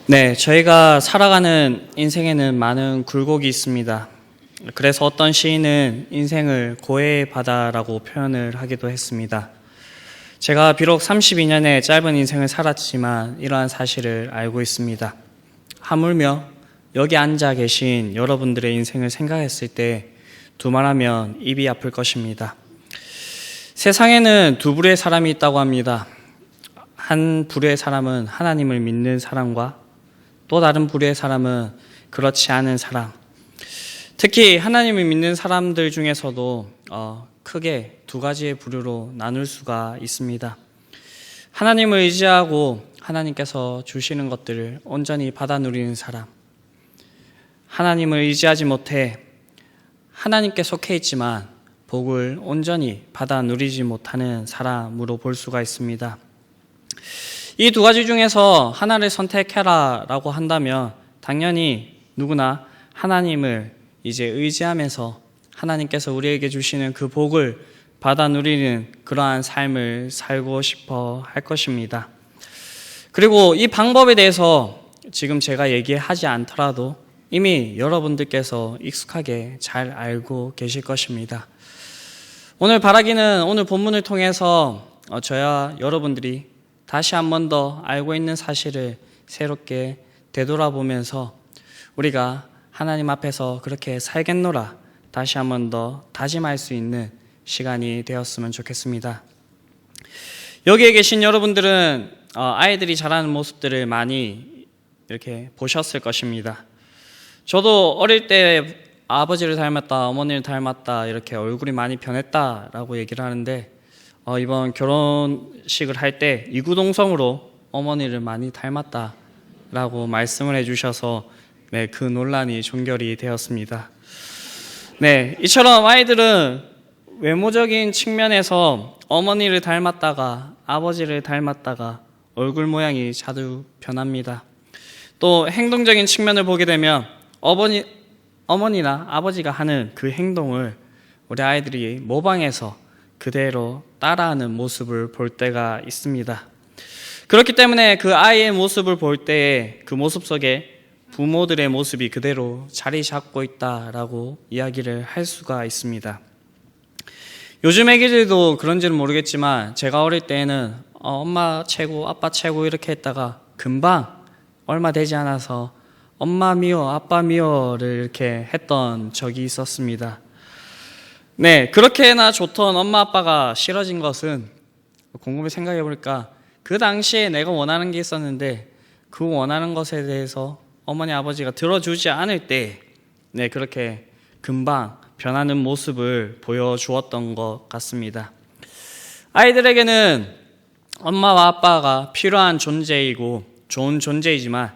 네, 저희가 살아가는 인생에는 많은 굴곡이 있습니다. 그래서 어떤 시인은 인생을 고해의 바다라고 표현을 하기도 했습니다. 제가 비록 32년의 짧은 인생을 살았지만 이러한 사실을 알고 있습니다. 하물며 여기 앉아 계신 여러분들의 인생을 생각했을 때 두말하면 입이 아플 것입니다. 세상에는 두 부류의 사람이 있다고 합니다. 한 부류의 사람은 하나님을 믿는 사람과 또 다른 부류의 사람은 그렇지 않은 사람. 특히 하나님을 믿는 사람들 중에서도 크게 두 가지의 부류로 나눌 수가 있습니다. 하나님을 의지하고 하나님께서 주시는 것들을 온전히 받아 누리는 사람. 하나님을 의지하지 못해 하나님께 속해 있지만 복을 온전히 받아 누리지 못하는 사람으로 볼 수가 있습니다. 이 두 가지 중에서 하나를 선택해라 라고 한다면 당연히 누구나 하나님을 이제 의지하면서 하나님께서 우리에게 주시는 그 복을 받아 누리는 그러한 삶을 살고 싶어 할 것입니다. 그리고 이 방법에 대해서 지금 제가 얘기하지 않더라도 이미 여러분들께서 익숙하게 잘 알고 계실 것입니다. 오늘 바라기는 오늘 본문을 통해서 저와 여러분들이 다시 한 번 더 알고 있는 사실을 새롭게 되돌아보면서 우리가 하나님 앞에서 그렇게 살겠노라 다시 한 번 더 다짐할 수 있는 시간이 되었으면 좋겠습니다. 여기에 계신 여러분들은 아이들이 자라는 모습들을 많이 이렇게 보셨을 것입니다. 저도 어릴 때 아버지를 닮았다, 어머니를 닮았다 이렇게 얼굴이 많이 변했다라고 얘기를 하는데 이번 결혼식을 할 때 이구동성으로 어머니를 많이 닮았다라고 말씀을 해주셔서 그 논란이 종결이 되었습니다. 이처럼 아이들은 외모적인 측면에서 어머니를 닮았다가 아버지를 닮았다가 얼굴 모양이 자주 변합니다. 또 행동적인 측면을 보게 되면 어머니나 아버지가 하는 그 행동을 우리 아이들이 모방해서 그대로 따라하는 모습을 볼 때가 있습니다. 그렇기 때문에 그 아이의 모습을 볼 때에 그 모습 속에 부모들의 모습이 그대로 자리 잡고 있다라고 이야기를 할 수가 있습니다. 요즘 애기들도 그런지는 모르겠지만 제가 어릴 때에는 엄마 최고, 아빠 최고 이렇게 했다가 금방 얼마 되지 않아서 엄마 미워, 아빠 미워를 이렇게 했던 적이 있었습니다. 그렇게나 좋던 엄마 아빠가 싫어진 것은 곰곰이 생각해 보니까 그 당시에 내가 원하는 게 있었는데 그 원하는 것에 대해서 어머니 아버지가 들어주지 않을 때 그렇게 금방 변하는 모습을 보여주었던 것 같습니다. 아이들에게는 엄마와 아빠가 필요한 존재이고 좋은 존재이지만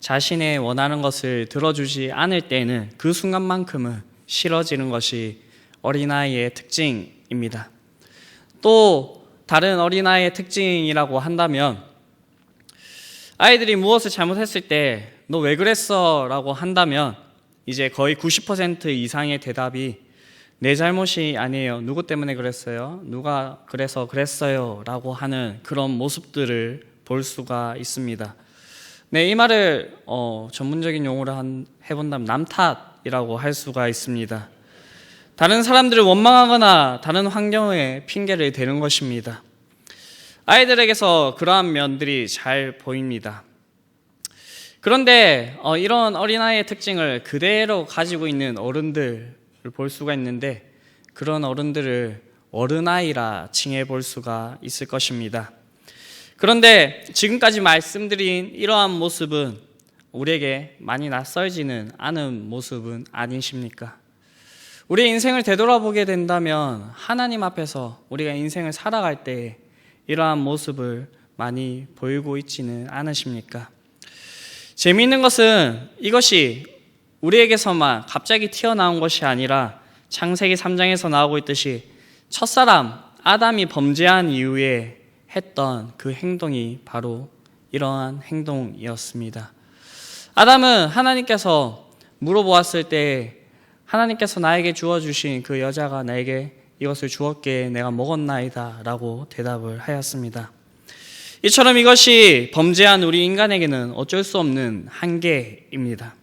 자신의 원하는 것을 들어주지 않을 때는 그 순간만큼은 싫어지는 것이 어린아이의 특징입니다. 또 다른 어린아이의 특징이라고 한다면 아이들이 무엇을 잘못했을 때 너 왜 그랬어? 라고 한다면 이제 거의 90% 이상의 대답이 내 잘못이 아니에요. 누구 때문에 그랬어요? 누가 그래서 그랬어요. 라고 하는 그런 모습들을 볼 수가 있습니다. 이 말을 전문적인 용어로 해본다면 남 탓이라고 할 수가 있습니다. 다른 사람들을 원망하거나 다른 환경에 핑계를 대는 것입니다. 아이들에게서 그러한 면들이 잘 보입니다. 그런데 이런 어린아이의 특징을 그대로 가지고 있는 어른들을 볼 수가 있는데 그런 어른들을 어른아이라 칭해 볼 수가 있을 것입니다. 그런데 지금까지 말씀드린 이러한 모습은 우리에게 많이 낯설지는 않은 모습은 아니십니까? 우리의 인생을 되돌아보게 된다면 하나님 앞에서 우리가 인생을 살아갈 때 이러한 모습을 많이 보이고 있지는 않으십니까? 재미있는 것은 이것이 우리에게서만 갑자기 튀어나온 것이 아니라 창세기 3장에서 나오고 있듯이 첫사람 아담이 범죄한 이후에 했던 그 행동이 바로 이러한 행동이었습니다. 아담은 하나님께서 물어보았을 때 하나님께서 나에게 주어주신 그 여자가 나에게 이것을 주었기에 내가 먹었나이다 라고 대답을 하였습니다. 이처럼 이것이 범죄한 우리 인간에게는 어쩔 수 없는 한계입니다.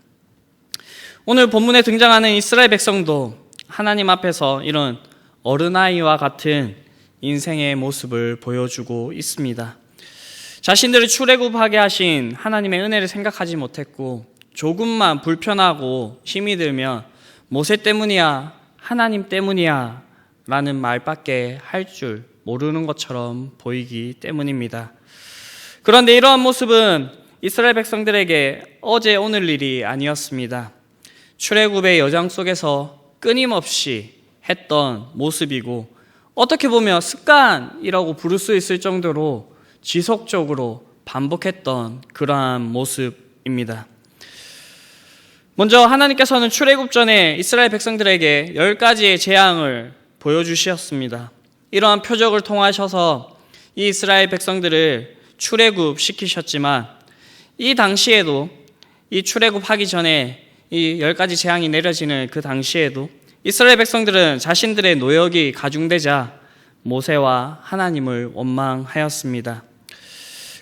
오늘 본문에 등장하는 이스라엘 백성도 하나님 앞에서 이런 어른아이와 같은 인생의 모습을 보여주고 있습니다. 자신들을 출애굽하게 하신 하나님의 은혜를 생각하지 못했고 조금만 불편하고 힘이 들면 모세 때문이야, 하나님 때문이야 라는 말밖에 할 줄 모르는 것처럼 보이기 때문입니다. 그런데 이러한 모습은 이스라엘 백성들에게 어제 오늘 일이 아니었습니다. 출애굽의 여정 속에서 끊임없이 했던 모습이고 어떻게 보면 습관이라고 부를 수 있을 정도로 지속적으로 반복했던 그러한 모습입니다. 먼저 하나님께서는 출애굽 전에 이스라엘 백성들에게 10가지의 재앙을 보여주셨습니다. 이러한 표적을 통하셔서 이 이스라엘 백성들을 출애굽시키셨지만 이 당시에도 이 출애굽하기 전에 이 10가지 재앙이 내려지는 그 당시에도 이스라엘 백성들은 자신들의 노역이 가중되자 모세와 하나님을 원망하였습니다.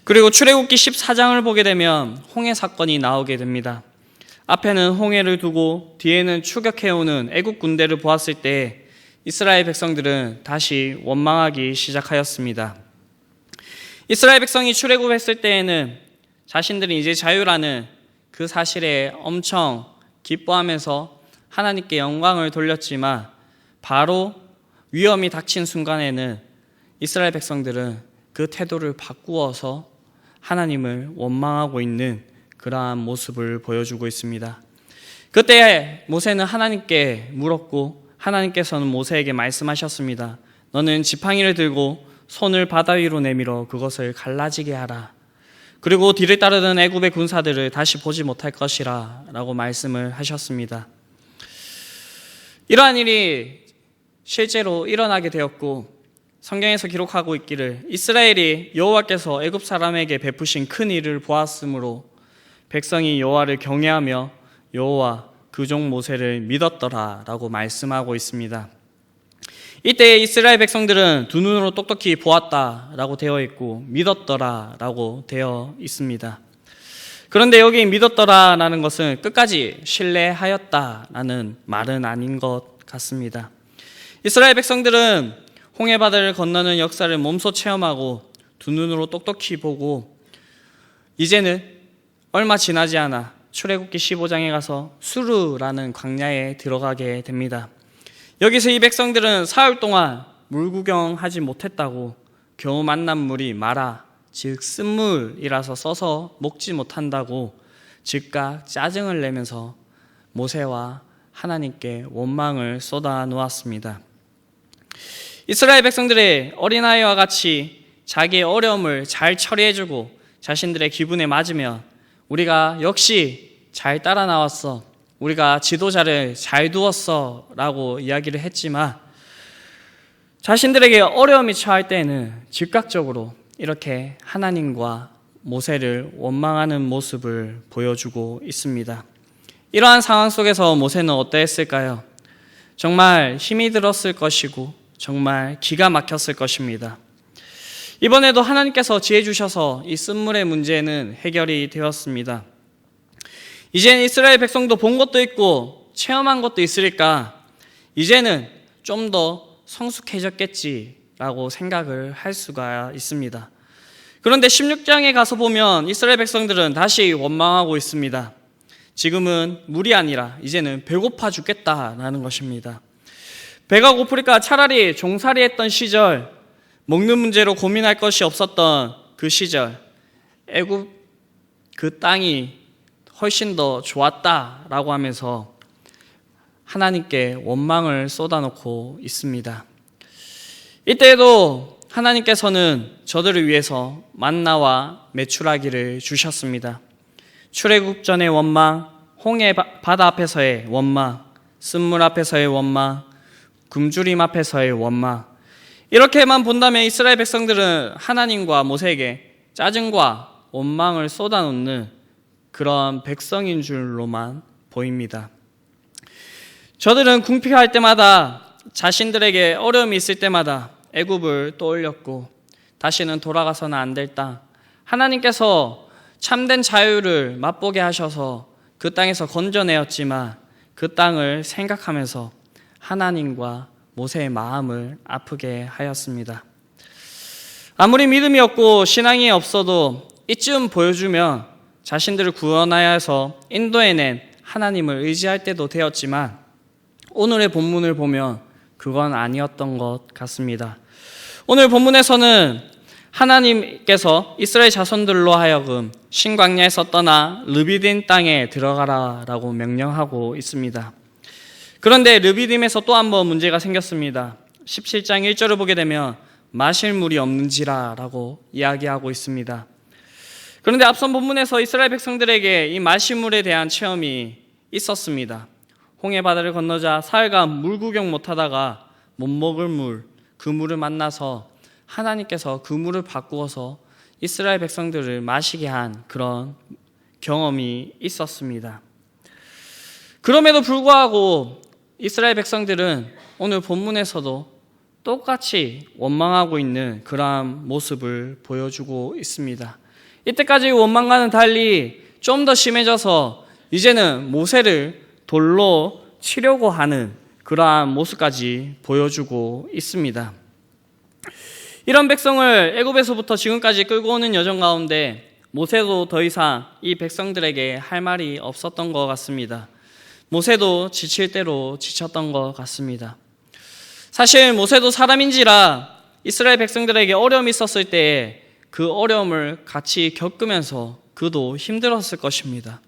그리고 출애굽기 14장을 보게 되면 홍해 사건이 나오게 됩니다. 앞에는 홍해를 두고 뒤에는 추격해오는 애국 군대를 보았을 때 이스라엘 백성들은 다시 원망하기 시작하였습니다. 이스라엘 백성이 출애굽했을 때에는 자신들이 이제 자유라는 그 사실에 엄청 기뻐하면서 하나님께 영광을 돌렸지만 바로 위험이 닥친 순간에는 이스라엘 백성들은 그 태도를 바꾸어서 하나님을 원망하고 있는 그러한 모습을 보여주고 있습니다. 그때 모세는 하나님께 물었고 하나님께서는 모세에게 말씀하셨습니다. 너는 지팡이를 들고 손을 바다 위로 내밀어 그것을 갈라지게 하라. 그리고 뒤를 따르던 애굽의 군사들을 다시 보지 못할 것이라 라고 말씀을 하셨습니다. 이러한 일이 실제로 일어나게 되었고 성경에서 기록하고 있기를 이스라엘이 여호와께서 애굽 사람에게 베푸신 큰 일을 보았으므로 백성이 여호와를 경외하며 여호와 그 종 모세를 믿었더라 라고 말씀하고 있습니다. 이때 이스라엘 백성들은 두 눈으로 똑똑히 보았다 라고 되어 있고 믿었더라 라고 되어 있습니다. 그런데 여기 믿었더라 라는 것은 끝까지 신뢰하였다 라는 말은 아닌 것 같습니다. 이스라엘 백성들은 홍해바다를 건너는 역사를 몸소 체험하고 두 눈으로 똑똑히 보고 이제는 얼마 지나지 않아 출애굽기 15장에 가서 수르라는 광야에 들어가게 됩니다. 여기서 이 백성들은 사흘 동안 물 구경하지 못했다고 겨우 만난 물이 마라, 즉 쓴물이라서 써서 먹지 못한다고 즉각 짜증을 내면서 모세와 하나님께 원망을 쏟아 놓았습니다. 이스라엘 백성들의 어린아이와 같이 자기의 어려움을 잘 처리해주고 자신들의 기분에 맞으면 우리가 역시 잘 따라 나왔어, 우리가 지도자를 잘 두었어 라고 이야기를 했지만 자신들에게 어려움이 처할 때에는 즉각적으로 이렇게 하나님과 모세를 원망하는 모습을 보여주고 있습니다. 이러한 상황 속에서 모세는 어떠했을까요? 정말 힘이 들었을 것이고 정말 기가 막혔을 것입니다. 이번에도 하나님께서 지혜 주셔서 이 쓴물의 문제는 해결이 되었습니다. 이제는 이스라엘 백성도 본 것도 있고 체험한 것도 있으니까 이제는 좀 더 성숙해졌겠지라고 생각을 할 수가 있습니다. 그런데 16장에 가서 보면 이스라엘 백성들은 다시 원망하고 있습니다. 지금은 물이 아니라 이제는 배고파 죽겠다라는 것입니다. 배가 고프니까 차라리 종살이 했던 시절, 먹는 문제로 고민할 것이 없었던 그 시절, 애굽 그 땅이 훨씬 더 좋았다라고 하면서 하나님께 원망을 쏟아놓고 있습니다. 이때에도 하나님께서는 저들을 위해서 만나와 메추라기를 주셨습니다. 출애굽 전의 원망, 홍해 바다 앞에서의 원망, 쓴물 앞에서의 원망, 굶주림 앞에서의 원망, 이렇게만 본다면 이스라엘 백성들은 하나님과 모세에게 짜증과 원망을 쏟아놓는 그런 백성인 줄로만 보입니다. 저들은 궁핍할 때마다 자신들에게 어려움이 있을 때마다 애굽을 떠올렸고 다시는 돌아가서는 안 될 땅, 하나님께서 참된 자유를 맛보게 하셔서 그 땅에서 건져내었지만 그 땅을 생각하면서 하나님과 모세의 마음을 아프게 하였습니다. 아무리 믿음이 없고 신앙이 없어도 이쯤 보여주면 자신들을 구원하여 해서 인도해낸 하나님을 의지할 때도 되었지만 오늘의 본문을 보면 그건 아니었던 것 같습니다. 오늘 본문에서는 하나님께서 이스라엘 자손들로 하여금 신광야에서 떠나 르비딤 땅에 들어가라 라고 명령하고 있습니다. 그런데 르비딤에서 또 한 번 문제가 생겼습니다. 17장 1절을 보게 되면 마실 물이 없는지라 라고 이야기하고 있습니다. 그런데 앞선 본문에서 이스라엘 백성들에게 이 마실 물에 대한 체험이 있었습니다. 홍해 바다를 건너자 사흘간 물 구경 못하다가 못 먹을 물, 그 물을 만나서 하나님께서 그 물을 바꾸어서 이스라엘 백성들을 마시게 한 그런 경험이 있었습니다. 그럼에도 불구하고 이스라엘 백성들은 오늘 본문에서도 똑같이 원망하고 있는 그러한 모습을 보여주고 있습니다. 이때까지 원망과는 달리 좀 더 심해져서 이제는 모세를 돌로 치려고 하는 그러한 모습까지 보여주고 있습니다. 이런 백성을 애굽에서부터 지금까지 끌고 오는 여정 가운데 모세도 더 이상 이 백성들에게 할 말이 없었던 것 같습니다. 모세도 지칠 대로 지쳤던 것 같습니다. 사실 모세도 사람인지라 이스라엘 백성들에게 어려움이 있었을 때 그 어려움을 같이 겪으면서 그도 힘들었을 것입니다.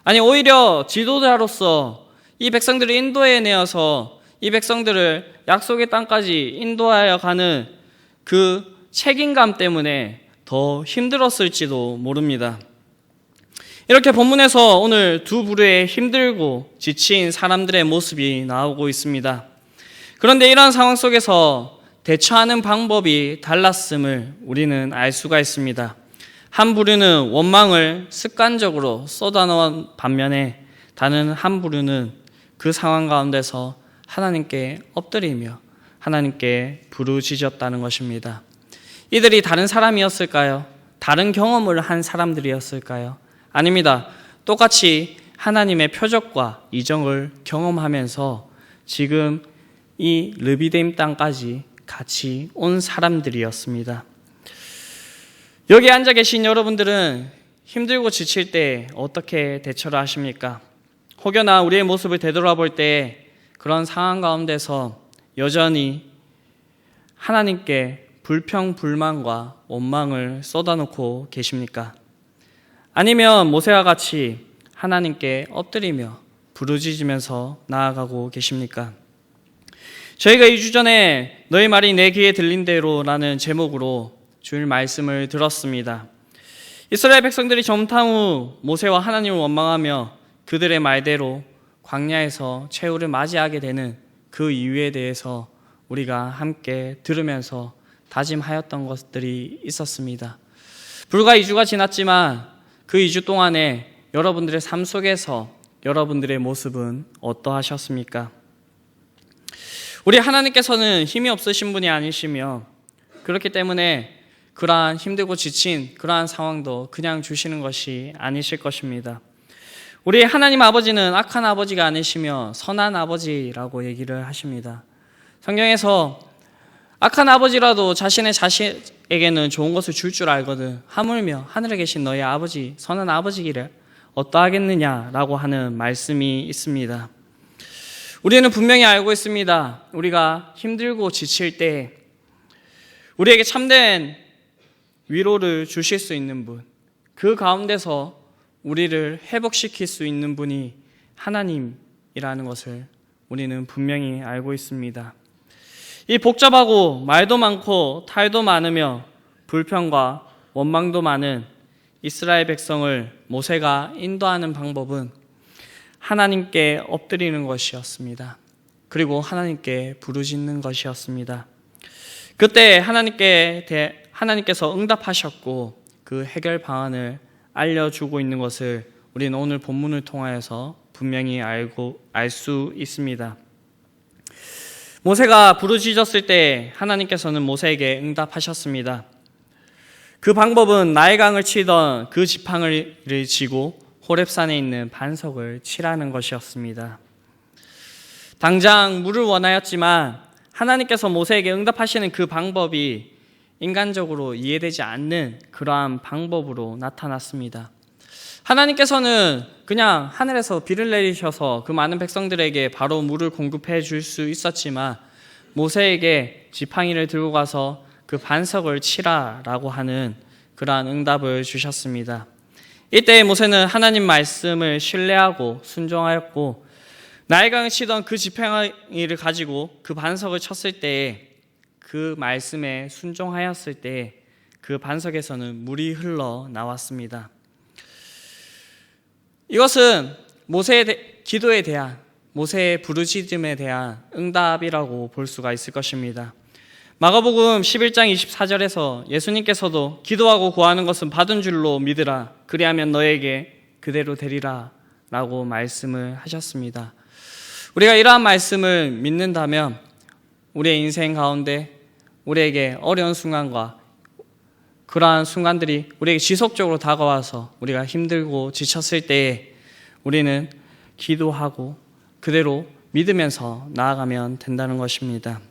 아니 오히려 지도자로서 이 백성들을 인도해내어서 이 백성들을 약속의 땅까지 인도하여 가는 그 책임감 때문에 더 힘들었을지도 모릅니다. 이렇게 본문에서 오늘 두 부류의 힘들고 지친 사람들의 모습이 나오고 있습니다. 그런데 이러한 상황 속에서 대처하는 방법이 달랐음을 우리는 알 수가 있습니다. 한 부류는 원망을 습관적으로 쏟아놓은 반면에 다른 한 부류는 그 상황 가운데서 하나님께 엎드리며 하나님께 부르짖었다는 것입니다. 이들이 다른 사람이었을까요? 다른 경험을 한 사람들이었을까요? 아닙니다. 똑같이 하나님의 표적과 이적을 경험하면서 지금 이 르비딤 땅까지 같이 온 사람들이었습니다. 여기 앉아 계신 여러분들은 힘들고 지칠 때 어떻게 대처를 하십니까? 혹여나 우리의 모습을 되돌아볼 때 그런 상황 가운데서 여전히 하나님께 불평, 불만과 원망을 쏟아놓고 계십니까? 아니면 모세와 같이 하나님께 엎드리며 부르짖으면서 나아가고 계십니까? 저희가 2주 전에 너희 말이 내 귀에 들린 대로라는 제목으로 주일 말씀을 들었습니다. 이스라엘 백성들이 정탐 후 모세와 하나님을 원망하며 그들의 말대로 광야에서 최후를 맞이하게 되는 그 이유에 대해서 우리가 함께 들으면서 다짐하였던 것들이 있었습니다. 불과 2주가 지났지만 그 2주 동안에 여러분들의 삶 속에서 여러분들의 모습은 어떠하셨습니까? 우리 하나님께서는 힘이 없으신 분이 아니시며 그렇기 때문에 그러한 힘들고 지친 그러한 상황도 그냥 주시는 것이 아니실 것입니다. 우리 하나님 아버지는 악한 아버지가 아니시며 선한 아버지라고 얘기를 하십니다. 성경에서 악한 아버지라도 자신의 자식에게는 좋은 것을 줄 줄 알거든 하물며 하늘에 계신 너희 아버지 선한 아버지기를 어떠하겠느냐라고 하는 말씀이 있습니다. 우리는 분명히 알고 있습니다. 우리가 힘들고 지칠 때 우리에게 참된 위로를 주실 수 있는 분, 그 가운데서 우리를 회복시킬 수 있는 분이 하나님이라는 것을 우리는 분명히 알고 있습니다. 이 복잡하고 말도 많고 탈도 많으며 불평과 원망도 많은 이스라엘 백성을 모세가 인도하는 방법은 하나님께 엎드리는 것이었습니다. 그리고 하나님께 부르짖는 것이었습니다. 그때 하나님께서 응답하셨고 그 해결 방안을 알려주고 있는 것을 우리는 오늘 본문을 통하여서 분명히 알 수 있습니다. 모세가 부르짖었을 때 하나님께서는 모세에게 응답하셨습니다. 그 방법은 나일강을 치던 그 지팡이를 쥐고 호렙산에 있는 반석을 치라는 것이었습니다. 당장 물을 원하였지만 하나님께서 모세에게 응답하시는 그 방법이 인간적으로 이해되지 않는 그러한 방법으로 나타났습니다. 하나님께서는 그냥 하늘에서 비를 내리셔서 그 많은 백성들에게 바로 물을 공급해 줄 수 있었지만 모세에게 지팡이를 들고 가서 그 반석을 치라라고 하는 그러한 응답을 주셨습니다. 이때 모세는 하나님 말씀을 신뢰하고 순종하였고 나일강을 치던 그 지팡이를 가지고 그 반석을 쳤을 때에 그 말씀에 순종하였을 때에 그 반석에서는 물이 흘러 나왔습니다. 이것은 모세의 기도에 대한, 모세의 부르짖음에 대한 응답이라고 볼 수가 있을 것입니다. 마가복음 11장 24절에서 예수님께서도 기도하고 구하는 것은 받은 줄로 믿으라, 그리하면 너에게 그대로 되리라 라고 말씀을 하셨습니다. 우리가 이러한 말씀을 믿는다면 우리의 인생 가운데 우리에게 어려운 순간과 그러한 순간들이 우리에게 지속적으로 다가와서 우리가 힘들고 지쳤을 때에 우리는 기도하고 그대로 믿으면서 나아가면 된다는 것입니다.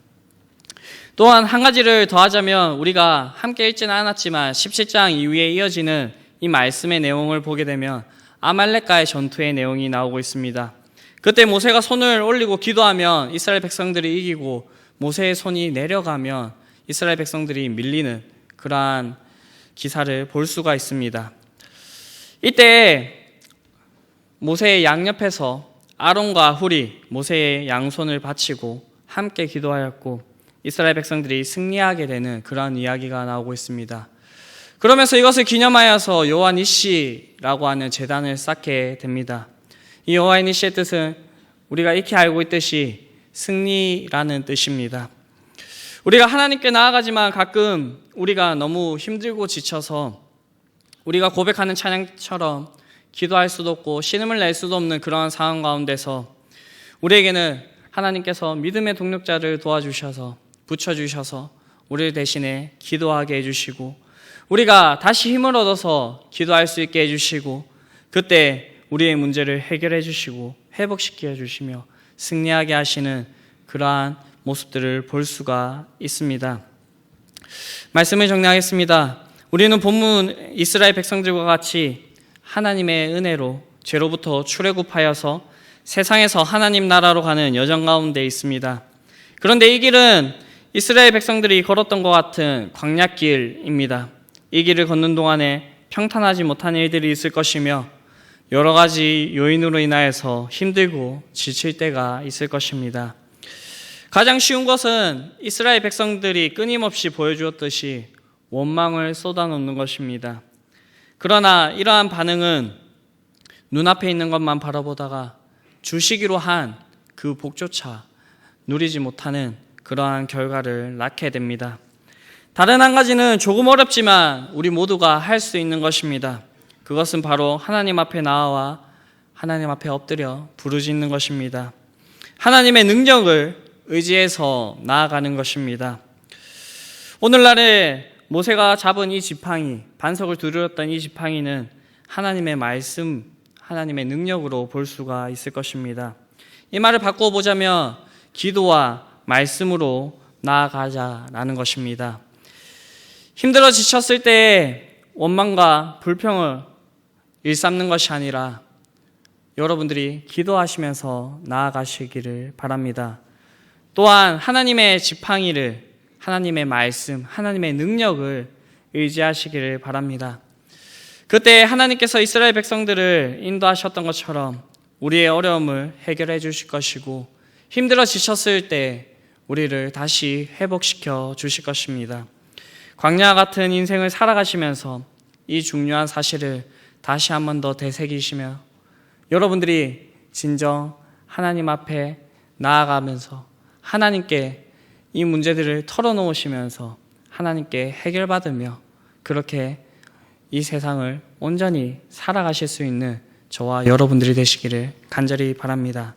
또한 한 가지를 더하자면 우리가 함께 읽지는 않았지만 17장 이후에 이어지는 이 말씀의 내용을 보게 되면 아말렉과의 전투의 내용이 나오고 있습니다. 그때 모세가 손을 올리고 기도하면 이스라엘 백성들이 이기고 모세의 손이 내려가면 이스라엘 백성들이 밀리는 그러한 기사를 볼 수가 있습니다. 이때 모세의 양옆에서 아론과 훌이 모세의 양손을 받치고 함께 기도하였고 이스라엘 백성들이 승리하게 되는 그러한 이야기가 나오고 있습니다. 그러면서 이것을 기념하여서 여호와 니시라고 하는 제단을 쌓게 됩니다. 이 여호와 니시의 뜻은 우리가 익히 알고 있듯이 승리라는 뜻입니다. 우리가 하나님께 나아가지만 가끔 우리가 너무 힘들고 지쳐서 우리가 고백하는 찬양처럼 기도할 수도 없고 신음을 낼 수도 없는 그러한 상황 가운데서 우리에게는 하나님께서 믿음의 동력자를 도와주셔서 붙여주셔서 우리를 대신에 기도하게 해주시고 우리가 다시 힘을 얻어서 기도할 수 있게 해주시고 그때 우리의 문제를 해결해 주시고 회복시켜 주시며 승리하게 하시는 그러한 모습들을 볼 수가 있습니다. 말씀을 정리하겠습니다. 우리는 본문 이스라엘 백성들과 같이 하나님의 은혜로 죄로부터 출애굽하여서 세상에서 하나님 나라로 가는 여정 가운데 있습니다. 그런데 이 길은 이스라엘 백성들이 걸었던 것 같은 광야길입니다. 이 길을 걷는 동안에 평탄하지 못한 일들이 있을 것이며 여러 가지 요인으로 인하여서 힘들고 지칠 때가 있을 것입니다. 가장 쉬운 것은 이스라엘 백성들이 끊임없이 보여주었듯이 원망을 쏟아놓는 것입니다. 그러나 이러한 반응은 눈앞에 있는 것만 바라보다가 주시기로 한 그 복조차 누리지 못하는 그러한 결과를 낳게 됩니다. 다른 한 가지는 조금 어렵지만 우리 모두가 할 수 있는 것입니다. 그것은 바로 하나님 앞에 나와 하나님 앞에 엎드려 부르짖는 것입니다. 하나님의 능력을 의지해서 나아가는 것입니다. 오늘날에 모세가 잡은 이 지팡이, 반석을 두드렸던 이 지팡이는 하나님의 말씀, 하나님의 능력으로 볼 수가 있을 것입니다. 이 말을 바꾸어 보자면 기도와 말씀으로 나아가자라는 것입니다. 힘들어 지쳤을 때 원망과 불평을 일삼는 것이 아니라 여러분들이 기도하시면서 나아가시기를 바랍니다. 또한 하나님의 지팡이를, 하나님의 말씀, 하나님의 능력을 의지하시기를 바랍니다. 그때 하나님께서 이스라엘 백성들을 인도하셨던 것처럼 우리의 어려움을 해결해 주실 것이고 힘들어 지쳤을 때 우리를 다시 회복시켜 주실 것입니다. 광야 같은 인생을 살아가시면서 이 중요한 사실을 다시 한 번 더 되새기시며 여러분들이 진정 하나님 앞에 나아가면서 하나님께 이 문제들을 털어놓으시면서 하나님께 해결받으며 그렇게 이 세상을 온전히 살아가실 수 있는 저와 여러분들이 되시기를 간절히 바랍니다.